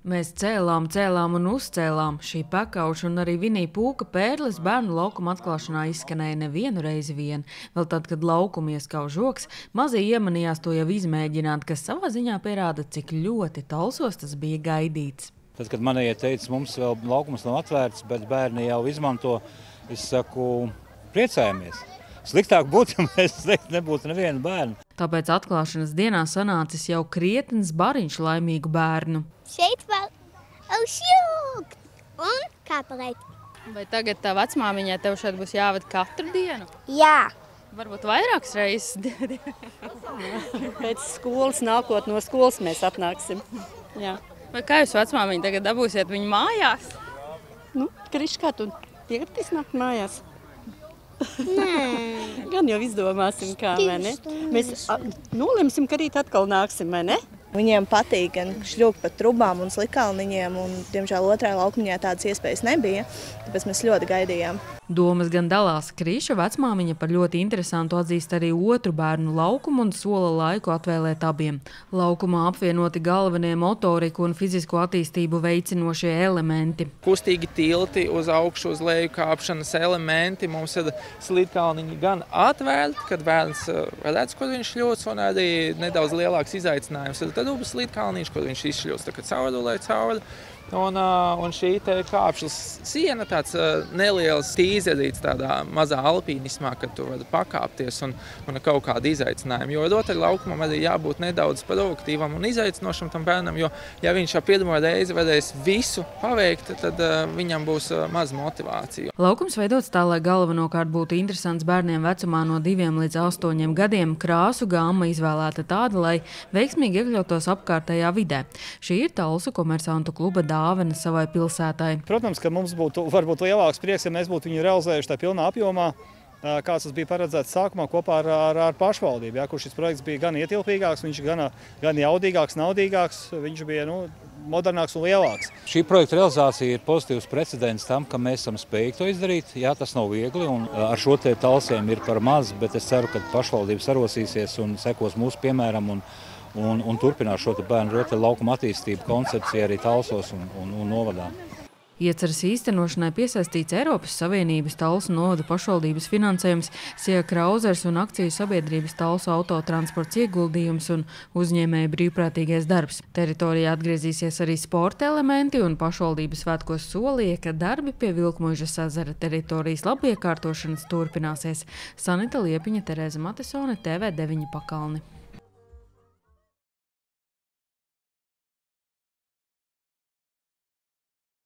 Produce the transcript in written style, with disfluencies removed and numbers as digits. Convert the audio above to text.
Mēs cēlām un uzcēlām. Šī pakauša un arī Vinija Pūka pērles bērnu laukuma atklāšanā izskanēja nevienu reizi vien. Vēl tad, kad laukumu ieskauj žoks, mazie iemanījās to jau izmēģināt, kas savā ziņā pierāda, cik ļoti Talsos tas bija gaidīts. Tad, kad man ieteica, mums vēl laukums nav atvērts, bet bērni jau izmanto, es saku, priecājamies. Sliktāk būtu, ja mēs nebūtu nevienu bērnu. Tāpēc atklāšanas dienā sanācis jau krietns bariņš laimīgu bērnu. Šeit vēl šūkt un kāpelēt. Vai tagad tā vecmāmiņai tev šeit būs jāved katru dienu? Jā. Varbūt vairākas reizes. Pēc skolas, nākot no skolas, mēs atnāksim. Jā. Vai kā jūs vecmāmiņu tagad dabūsiet viņu mājās? Kriškāt un piekritīs nākt mājās. Nē. Gan jau izdomāsim, kā, vai ne? Mēs nolemsim, ka rīt atkal nāksim, vai ne? Viņiem patīk gan šļūkt pa trubām un slikalniņiem, un, diemžēl, otrajā laukumiņā tādas iespējas nebija, tāpēc mēs ļoti gaidījām. Domas gan dalās. Krīša vecmāmiņa par ļoti interesantu atzīst arī otru bērnu laukumu un sola laiku atvēlēt abiem. Laukumā apvienoti galvenie motoriku un fizisko attīstību veicinošie elementi. Kustīgi tilti, uz augšu, uz leju kāpšanas elementi. Mums ir slīdkalniņi gan atvērti, kad bērns redz, kur viņš šļūts, un arī nedaudz lielāks izaicinājums. Tad būs slīdkalniņš, kur viņš izšļūts, tā kā caurulē cauri. Un šī te kāpšanas siena, tāds neliels tīzerīts tādā mazā alpīnismā, kad tu vari pakāpties un kaut kādu izaicinājumu. Jo rotaļlaukumam arī jābūt nedaudz provokatīvam un izaicinošam tam bērnam, jo ja viņš jau pirmo reizi varēs visu paveikt, tad viņam būs maz motivācija. Laukums veidots tā, lai galvenokārt būtu interesants bērniem vecumā no 2 līdz 8 gadiem. Krāsu gāma izvēlēta tāda, lai veiksmīgi iekļautos apkārtējā vidē. Šī ir Talsu komersantu kluba dāvana savai pilsētai. Protams, ka mums būtu varbūt lielāks prieks, ja mēs būtu viņu realizējuši tā pilnā apjomā, kāds tas bija paredzēts sākumā kopā ar pašvaldību, kur šis projekts bija gan ietilpīgāks, viņš gan jaudīgāks, naudīgāks, viņš bija modernāks un lielāks. Šī projekta realizācija ir pozitīvs precedents tam, ka mēs esam spējīgi to izdarīt. Jā, tas nav viegli un ar šo te Talsiem ir par maz, bet es ceru, ka pašvaldība sarosīsies un sekos mūsu piemēram un turpinās šo te bērnu rotaļlaukuma attīstību koncepciju arī Talsos un novadā. Ieceres īstenošanai piesaistīts Eiropas Savienības Talsu novada pašvaldības finansējums, Sija Krauzers un akciju sabiedrības Talsu autotransports ieguldījums un uzņēmēju brīvprātīgais darbs. Teritorijā atgriezīsies arī sporta elementi un pašvaldības svētkos solīja, ka darbi pie Vilkmuižas ezera teritorijas labiekārtošanas turpināsies. Sanita Liepiņa, Terēza Matesone, TV9 Pakalni.